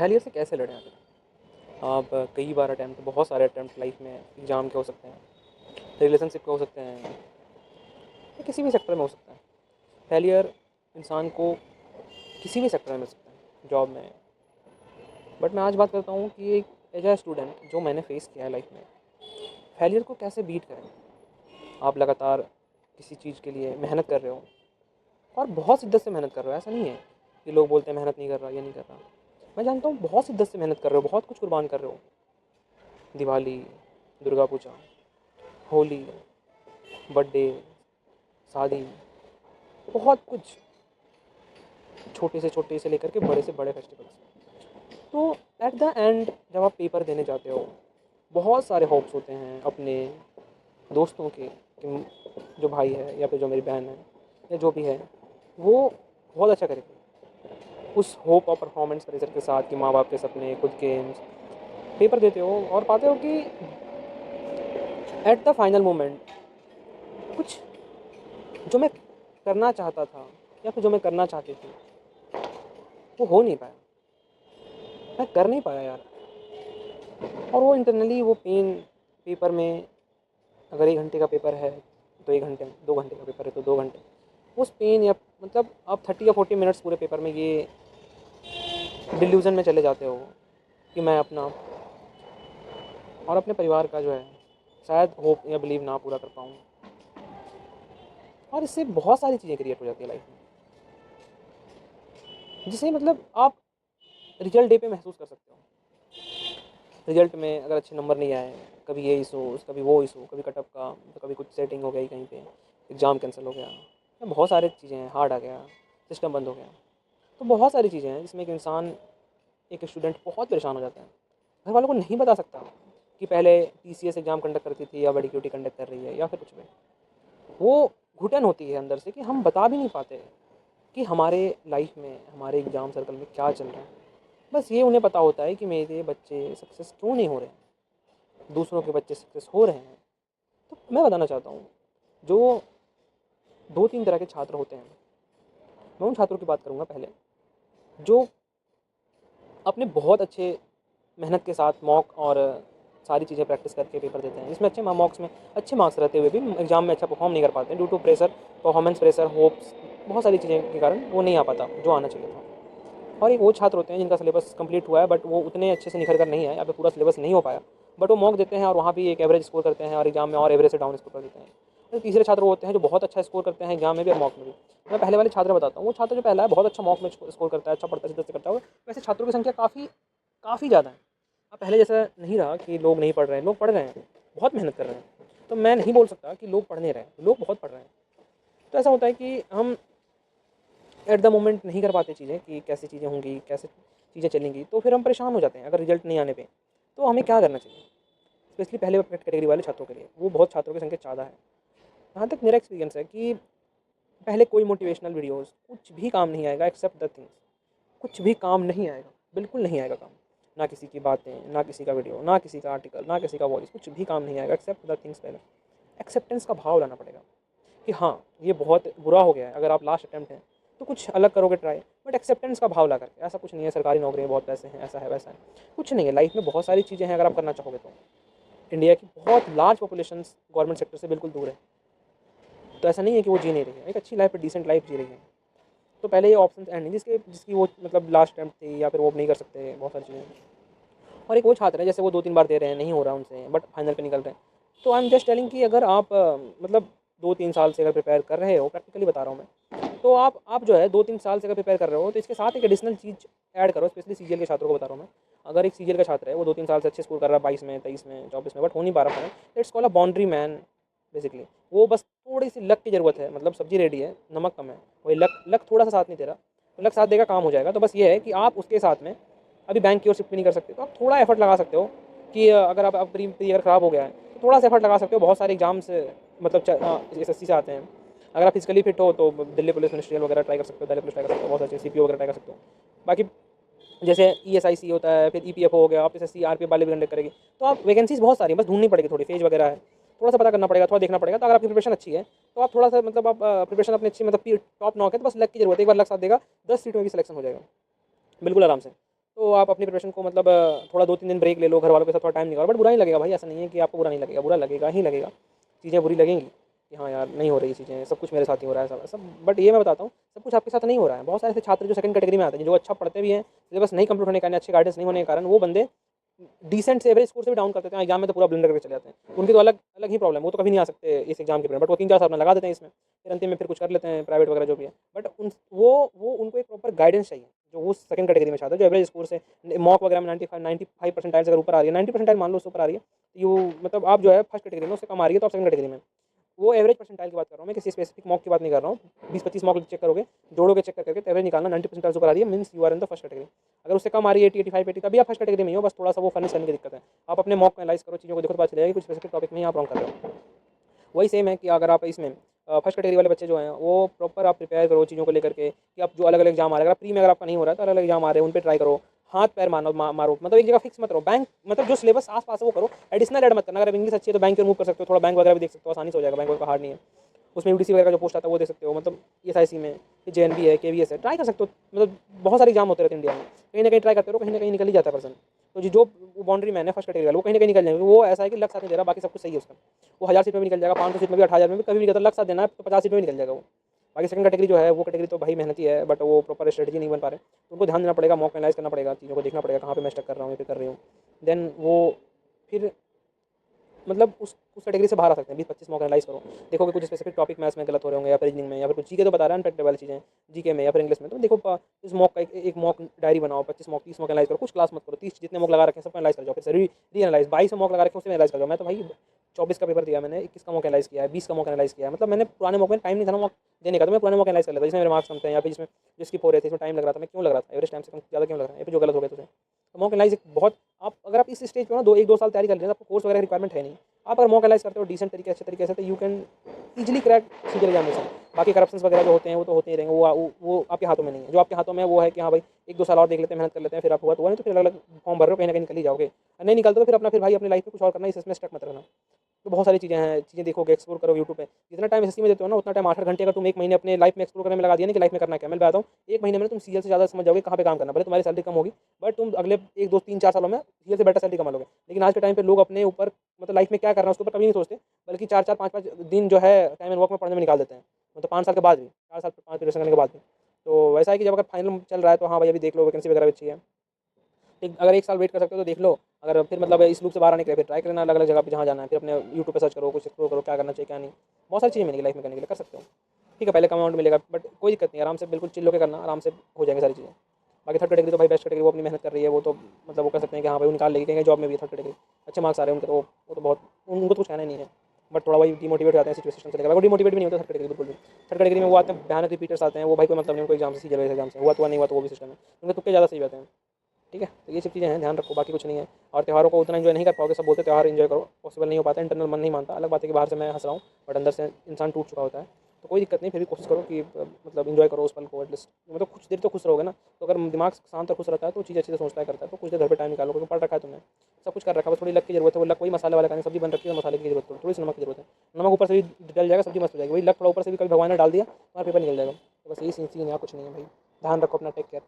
Failure से कैसे लड़ें आखिर? आप कई बार अटैम्प्ट बहुत सारे अटैम्प्ट लाइफ में एग्ज़ाम के हो सकते हैं, रिलेशनशिप के हो सकते हैं या किसी भी सेक्टर में हो सकता है। फेलियर इंसान को किसी भी सेक्टर में मिल सकता है, जॉब में। बट मैं आज बात करता हूँ कि एक एज अ स्टूडेंट जो मैंने फेस किया है लाइफ में, फेलियर को कैसे बीट करें। आप लगातार किसी चीज़ के लिए मेहनत कर रहे हो और बहुत शिद्दत से मेहनत कर रहे हो। ऐसा नहीं है कि लोग बोलते हैं मेहनत नहीं कर रहा, ये नहीं कर रहा। मैं जानता हूँ बहुत शिद्दत से मेहनत कर रहे हो, बहुत कुछ कुर्बान कर रहे हो। दिवाली, दुर्गा पूजा, होली, बर्थडे, शादी, बहुत कुछ, छोटे से लेकर के बड़े से बड़े फेस्टिवल्स। तो एट द एंड जब आप पेपर देने जाते हो, बहुत सारे होप्स होते हैं अपने दोस्तों के कि जो भाई है या फिर जो मेरी बहन है या जो भी है, वो बहुत अच्छा करेगी। उस होप और परफॉर्मेंस प्रेशर के साथ कि माँ बाप के सपने, खुद के एम्स, पेपर देते हो और पाते हो कि एट द फाइनल मोमेंट कुछ जो मैं करना चाहता था या फिर जो मैं करना चाहती थी वो हो नहीं पाया। मैं कर नहीं पाया यार। और वो इंटरनली वो पेन, पेपर में अगर 1 घंटे का पेपर है तो 1 घंटे, 2 घंटे का पेपर है तो 2 घंटे, उस पेन या मतलब आप 30 या 40 मिनट्स पूरे पेपर में ये डिल्यूजन में चले जाते हो कि मैं अपना और अपने परिवार का जो है शायद होप या बिलीव ना पूरा कर पाऊँ। और इससे बहुत सारी चीज़ें क्रिएट हो जाती है लाइफ में, जिसे मतलब आप रिजल्ट डे पे महसूस कर सकते हो। रिजल्ट में अगर अच्छे नंबर नहीं आए, कभी ये इशूज़, कभी वो इशू, कभी कटअप का, तो कभी कुछ सेटिंग हो गई कहीं पे, एग्ज़ाम कैंसिल हो गया, या बहुत सारी चीज़ें हैं, हार्ड आ गया, सिस्टम बंद हो गया। तो बहुत सारी चीज़ें हैं जिसमें एक इंसान, एक स्टूडेंट बहुत परेशान हो जाता है। घर वालों को नहीं बता सकता कि पहले टीसीएस एग्ज़ाम कंडक्ट करती थी या बड़ी क्यूटी कंडक्ट कर रही है या फिर कुछ भी। वो घुटन होती है अंदर से कि हम बता भी नहीं पाते कि हमारे लाइफ में, हमारे एग्ज़ाम सर्कल में क्या चल रहा है। बस ये उन्हें पता होता है कि मेरे बच्चे सक्सेस क्यों नहीं हो रहे हैं, दूसरों के बच्चे सक्सेस हो रहे हैं। तो मैं बताना चाहता हूँ, जो 2-3 तरह के छात्र होते हैं, मैं उन छात्रों की बात करूँगा पहले, जो अपने बहुत अच्छे मेहनत के साथ मॉक और सारी चीज़ें प्रैक्टिस करके पेपर देते हैं, जिसमें अच्छे मॉक्स में अच्छे मार्क्स रहते हुए भी एग्ज़ाम में अच्छा परफॉर्म नहीं कर पाते due to pressure, performance pressure, hopes, बहुत सारी चीज़ें के कारण वो नहीं आ पाता जो आना चाहिए था। और एक वो छात्र होते हैं जिनका सिलेबस कंप्लीट हुआ है बट वो उतने अच्छे से निखर कर नहीं आए, या फिर पूरा सिलेबस नहीं हो पाया, बट वो मॉक देते हैं और वहाँ भी एक एवरेज स्कोर करते हैं और एग्जाम में और एवरेज से डाउन स्कोर कर देते हैं। और तीसरे छात्र वो होते हैं जो बहुत अच्छा स्कोर करते हैं एग्जाम में भी और मॉक में भी। मैं पहले वाले छात्र बताता हूँ, वो छात्र जो पहला है बहुत अच्छा मॉक में स्कोर करता है, अच्छा पढ़ता है, शिद्दत से करता है, वैसे छात्रों की संख्या काफ़ी काफ़ी ज़्यादा है। अब पहले जैसा नहीं रहा कि लोग नहीं पढ़ रहे हैं, लोग पढ़ रहे हैं, बहुत मेहनत कर रहे हैं। तो मैं नहीं बोल सकता कि लोग पढ़ नहीं रहे हैं, लोग बहुत पढ़ रहे हैं। तो ऐसा होता है कि हम एट द मोमेंट नहीं कर पाते चीज़ें कि कैसी चीज़ें होंगी, कैसे चीज़ें चलेंगी, तो फिर हम परेशान हो जाते हैं अगर रिजल्ट नहीं आने पे। तो हमें क्या करना चाहिए? स्पेशली पहले कैटेगरी वाले छात्रों के लिए, वो बहुत छात्रों की संख्या ज़्यादा है। जहाँ तक मेरा एक्सपीरियंस है कि पहले कोई मोटिवेशनल वीडियोज़ कुछ भी काम नहीं आएगा एक्सेप्ट द थिंग्स। कुछ भी काम नहीं आएगा, बिल्कुल नहीं आएगा काम। ना किसी की बातें, ना किसी का वीडियो, ना किसी का आर्टिकल, ना किसी का वॉइस, कुछ भी काम नहीं आएगा एक्सेप्ट द थिंग्स। पहले एक्सेप्टेंस का भाव लाना पड़ेगा कि हाँ, ये बहुत बुरा हो गया है। अगर आप लास्ट अटेम्प्ट हैं तो कुछ अलग करोगे ट्राई, बट एक्सेप्टेंस का भाव ला करके। ऐसा कुछ नहीं है सरकारी नौकरी है, बहुत पैसे हैं, ऐसा है वैसा है, कुछ नहीं है। लाइफ में बहुत सारी चीज़ें हैं अगर आप करना चाहोगे तो। इंडिया की बहुत लार्ज पॉपुलेशन गवर्नमेंट सेक्टर से बिल्कुल दूर है, तो ऐसा नहीं है कि वो जी नहीं रही है, एक अच्छी लाइफ, डिसेंट लाइफ जी रही है। तो पहले ये ऑप्शन एंड नहीं जिसकी वो मतलब लास्ट अटेम्प्ट थी या फिर वो नहीं कर सकते, बहुत सारी चीज़ें। और एक वो छात्र है जैसे वो 2-3 बार दे रहे हैं, नहीं हो रहा उनसे, बट फाइनल पे निकल रहे हैं। तो आई एम जस्ट टेलिंग कि अगर आप मतलब 2-3 साल से अगर प्रिपेयर कर रहे हो, प्रैक्टिकली बता रहा हूँ मैं, तो आप जो है 2-3 साल से अगर प्रिपेयर कर रहे हो तो इसके साथ एक एडिशनल चीज़ ऐड करो। स्पेशली सीजीएल के छात्रों को बता रहा हूँ मैं। अगर एक सीजीएल का छात्र है, वो 2-3 साल से अच्छे स्कोर कर रहा है, 22 में, 23 में, 24 में, बट हो नहीं पा रहा है, it's call a boundary man basically. वो बस थोड़ी सी लक की ज़रूरत है, मतलब सब्जी रेडी है, नमक कम है, वही लक लक थोड़ा सा साथ नहीं दे रहा, तो लक साथ देगा, काम हो जाएगा। तो बस ये है कि आप उसके साथ में अभी बैंक की ओर शिफ्ट भी नहीं कर सकते, तो आप थोड़ा एफर्ट लगा सकते हो कि अगर आप प्री प्री अगर ख़राब हो गया है तो थोड़ा सा एफर्ट लगा सकते हो। बहुत सारे एग्जाम्स मतलब एसएससी से आते हैं। अगर आप फिजिकली फिट हो तो दिल्ली पुलिस मिनिस्ट्रियल वगैरह ट्राई कर सकते हो, दिल्ली पुलिस ट्राई कर सकते हो, बहुत अच्छे सीपीओ वगैरह ट्राई कर सकते हो। बाकी जैसे ईएसआईसी होता है, फिर ईपीएफओ हो गया, आप एसएससी आरपीएफ वाले भी कंडक्ट करेगी। तो आप वैकेंसीज बहुत सारी हैं, बस ढूंढनी पड़ेगी, थोड़ी फेज वगैरह है, थोड़ा सा पता करना पड़ेगा, थोड़ा देखना पड़ेगा। तो अगर आपकी प्रिपरेशन अच्छी है तो आप थोड़ा सा मतलब आप प्रिपरेशन अपनी अच्छी मतलब टॉप नॉक है, तो बस लक की जरूरत है, एक बार लक साथ देगा 10 सीटों में भी सिलेक्शन हो जाएगा बिल्कुल आराम से। तो आप अपनी प्रिपरेशन को मतलब थोड़ा 2-3 दिन ब्रेक ले लो, घर वालों के साथ थोड़ा टाइम निकालो, बट बुरा नहीं लगेगा भाई, ऐसा नहीं है कि आपको बुरा नहीं लगेगा, बुरा लगेगा ही लगेगा, चीज़ें बुरी लगेंगी कि हाँ यार नहीं हो रही चीज़ें, सब कुछ मेरे साथ ही हो रहा है सब सब। बट ये मैं बताता हूँ, सब कुछ आपके साथ नहीं हो रहा है। बहुत सारे ऐसे छात्र जो सेकंड कैटेगरी में आते हैं, जो अच्छा पढ़ते भी हैं, सिलेबस नहीं कंप्लीट होने के कारण, अच्छे गाइडेंस नहीं होने के कारण वो बंदे डिसेंट से एवरेज स्कोर से भी डाउन कर देते हैं, एग्जाम में तो पूरा ब्लंडर करके चले जाते हैं। उनकी तो अलग अलग ही प्रॉब्लम है, वो तो कभी नहीं आ सकते इस एग्जाम के पीरियड, बट वो 3-4 साल में लगा देते हैं इसमें, फिर अंतिम में फिर कुछ कर लेते हैं प्राइवेट वगैरह जो भी है। बट उन वो उनको एक प्रॉपर गाइडेंस चाहिए, जो वो सेकंड कैटेगरी में चाहता है, जो एवरेज स्कोर से मॉक वगैरह में 95 परसेंटाइल अगर ऊपर आ रही है, 90 परसेंटाइल मान लो उससे ऊपर आ रही है, यू मतलब आप जो है फर्स्ट कैटेगरी में, उससे कम आ रही है तो आप सेकंड कैटेगरी में। वो एवरेज परसेंटाइल की बात कर रहा हूँ मैं, किसी स्पेसिफिक मॉक की बात नहीं कर रहा हूँ। 20-25 मॉक चेक करोगे, जोड़ोगे, चेक करके एवरेज निकालना, 90 परसेंटाइल ऊपर आ रही है means you are in the first category. अगर उससे कम आ रही है 80-85 तभी आप फर्स्ट कैटेगरी में ही हो, बस थोड़ा सा वो फर्निश करने की दिक्कत है। आप अपने मॉक को एनालाइज करो, चीज़ों को देखो तो पता चलेगा कि कुछ स्पेसिफिक टॉपिक में ही आप रॉन्ग कर रहे हो। वही सेम है कि अगर आप इसमें फर्स्ट कैटेगरी वाले बच्चे जो हैं वो प्रॉपर आप प्रिपेयर करो चीज़ों को लेकर के, कि आप जो अलग अलग एग्जाम आ रहे हैं, अगर प्री में अगर आपका नहीं हो रहा है तो अलग अलग एग्जाम आ रहे हैं, उन पर ट्राई करो, हाथ पैर मारो, मतलब एक जगह फिक्स मत रहो। बैंक मतलब जो सिलेबस आस पास है वो करो, एडिशनल ऐड मत करना। अगर इंग्लिश अच्छी है तो बैंक रिमूव कर सकते हो, थोड़ा बैंक वगैरह भी देख सकते हो, आसानी से हो जाएगा, बैंक वगैरह हार्ड नहीं है। उसमें यूटीसी वगैरह का जो पोस्ट आता है वो दे सकते हो, मतलब एसआईसी में, जेएनबी है, केवीएस है, ट्राई कर सकते हो। मतलब बहुत सारे एग्जाम होते रहते हैं इंडिया में, कहीं ना कहीं ट्राई करते रहो, कहीं ना कहीं निकल ही जाता है पर्सन। तो जो बाउंड्री मैन है फर्स्ट कैटेगरी वाला, वो कहीं ना कहीं निकल जाएंगे। वो ऐसा है कि लक साथ नहीं दे रहा, बाकी सब कुछ सही है उसका, वो 1000 सीट में भी निकल जाएगा, 500 सीट में भी, 8000 में भी, कभी भी निकलता। लक साथ देना है तो 50 सीट में भी निकल जाएगा वो। बाकी सेकंड कैटेगरी जो है वो कैटेगरी तो भाई मेहनती है, बट वो प्रॉपर स्ट्रेटजी नहीं बन पा रहे, तो उनको ध्यान देना पड़ेगा, मॉक एनालाइज करना पड़ेगा, चीज़ों को देखना पड़ेगा कहाँ पे मैं स्टक कर रहा हूँ या फिर कर रही हूँ। देन वो फिर मतलब उस कैटेगरी से बाहर आ सकते हैं। 20-25 मॉक एनालाइज करो, देखोगे कुछ स्पेसिफिक टॉपिक मैथ्स में गलत हो रहे होंगे, या फिर रीजनिंग में, या फिर कुछ जीके तो बता रहा है अनप्रैक्टिकल वाली चीज़ें जीके में या फिर इंग्लिश में, तो देखो इस मॉक का एक मॉक डायरी बनाओ, 25 मॉक 30 मॉक एनालाइज करो, कुछ क्लास मत करो, 30 जितने मॉक लगा रखे हैं सबको एनालाइज कर जाओ, फिर से री एनालाइज 22 मॉक लगा रखे हैं उससे एनालाइज कर जाओ। मैं तो भाई 24 का पेपर दिया मैंने, 21 का मॉक एनालाइज किया है, 20 का मॉक एनालाइज किया है, मतलब मैंने पुराने मॉक में टाइम नहीं था ना मॉक देने का, तो मैं पुराने मॉक एनालाइज कर लेता, जिसमें मेरे मार्क्स कम थे या फिर जिसमें जो स्किप हो रहे थे, इसमें टाइम लग रहा था, मैं क्यों लग रहा था, एवरेज टाइम से कम ज़्यादा क्यों लग रहा है, या फिर जो गलत हो गया तो मॉक एनालाइज एक बहुत, आप अगर आप इस स्टेज पे हो ना 1-2 साल तैयारी कर लेना, आपको कोर्स वगैरह रिक्वायरमेंट है नहीं, आप अगर मॉक एनालाइज करते हो डिसेंट तरीके अच्छे तरीके से, तो you can easily crack season examination. बाकी करप्शंस वगैरह जो होते हैं वो तो होते ही रहेंगे, वो आपके हाथों में नहीं है। जो आपके हाथों में है वो है कि हाँ भाई 1-2 साल और देख लेते हैं, मेहनत कर लेते हैं, फिर आप हुआ तो हुआ, नहीं तो फिर अलग अलग फॉर्म भर रहे हो, कहीं ना कहीं निकल ही जाओगे। नहीं निकलते तो फिर अपना फिर भाई अपनी लाइफ में कुछ और करना, इसमें स्टक मत रहना। तो बहुत सारी चीज़ें हैं, चीज़ें देखोगे, एक्सप्लोर करो यूट्यूब पे। जितना टाइम एसएससी में देते हो ना, उतना टाइम 8-8 घंटे अगर तुम एक महीने अपने लाइफ में एक्सप्लोर करने में लगा दिया ना कि लाइफ में करना क्या, मैं बताता हूँ, एक महीने में तुम सीएल से ज़्यादा समझ जाओगे कहाँ पे काम करना। भले तुम्हारी सैलरी कम होगी, बट तुम अगले 1-2-3-4 सालों में सीएल से बेटर सैलरी कमा लोगे। लेकिन आज के टाइम पे लोग अपने ऊपर मतलब लाइफ में क्या करना है उसके ऊपर कभी नहीं सोचते, बल्कि 4-4 5-5 दिन जो है टाइम एंड वर्क में पढ़ने में निकाल देते हैं, मतलब 5 साल के बाद भी, 4 साल 5 प्रिपरेशन करने के बाद भी। तो वैसा है कि जब अगर फाइनल चल रहा है तो हाँ भाई अभी देख लो, वैकेंसी वगैरह भी अच्छी है, अगर 1 साल वेट कर सकते हो तो देख लो। अगर फिर मतलब इस लूप से बाहर आने के लिए फिर ट्राई करना अलग अलग जगह पे जहाँ जाना है, फिर अपने यूट्यूब पे सर्च करो, कुछ एक्सप्लोर करो क्या करना चाहिए क्या नहीं। बहुत सारी चीज़ें मिलेगी लाइफ में करने के लिए, कर सकते हो। ठीक है, पहले कम अमाउंट मिलेगा बट कोई दिक्कत नहीं, आराम से बिल्कुल चिल होकर करना, आराम से हो जाएंगे सारी चीज़ें। बाकी थर्ड कैटेगरी तो भाई बेस्ट कैटेगरी, वो अपनी मेहनत कर रही है, वो तो मतलब वो कह सकते हैं कि हाँ भाई वो निकाल लेगी, कहीं जॉब में भी थर्ड कैटेगरी अच्छे मार्क्स आ रहे हैं उनके, तो वो तो बहुत उनको तो कुछ कहना ही नहीं है। बट थोड़ा वही डिमोटिवेट हो जाते हैं सिचुएशन से लेकर, वो डिमोटिवेट भी नहीं होता थर्ड कैटेगरी बिल्कुल भी। थर्ड कैटेगरी में वो आते हैं भयानक रिपीटर्स आते हैं, वो भाई कोई मतलब नहीं उनको एग्जाम से, सीजन एग्जाम से हुआ तो नहीं हुआ तो वो भी सिस्टम है, उनके तुक्के ज़्यादा सही रहते हैं। ठीक है, तो ये सब चीज़ें हैं, ध्यान रखो, बाकी कुछ नहीं है। और त्योहारों को उतना एंजॉय नहीं कर पाओगे, सब बोलते त्यौहार एंजॉय करो, पॉसिबल नहीं हो पाता, इंटरनल मन नहीं मानता। अलग बात है कि बाहर से मैं हंस रहा हूँ बट अंदर से इंसान टूट चुका होता है, तो कोई दिक्कत नहीं, फिर भी कोशिश करो कि मतलब एंजॉय करो उस पल को एटलीस्ट, मतलब कुछ देर तो खुश रहोगे ना। तो अगर दिमाग शांत और खुश रहता है तो चीज़ अच्छे से सोचता है करता है, तो कुछ देर घर पे टाइम निकालो, क्योंकि पढ़ रखा है तुमने, सब कुछ कर रखा है, बस थोड़ी लक की जरूरत है। वो लक वही मसाले वाला खाने, सब्जी बन रखी है, मसाले की जरूरत है, थोड़ी सी नमक की जरूरत है, नमक ऊपर से भी डल जाएगा, सब्जी मस्त हो जाएगी। वही लक थोड़ा ऊपर से भी कभी भगवान ने डाल दिया, तुम्हारा पेपर निकल जाएगा। तो बस यही सीन है, कुछ नहीं है भाई। ध्यान रखो अपना, टेक केयर।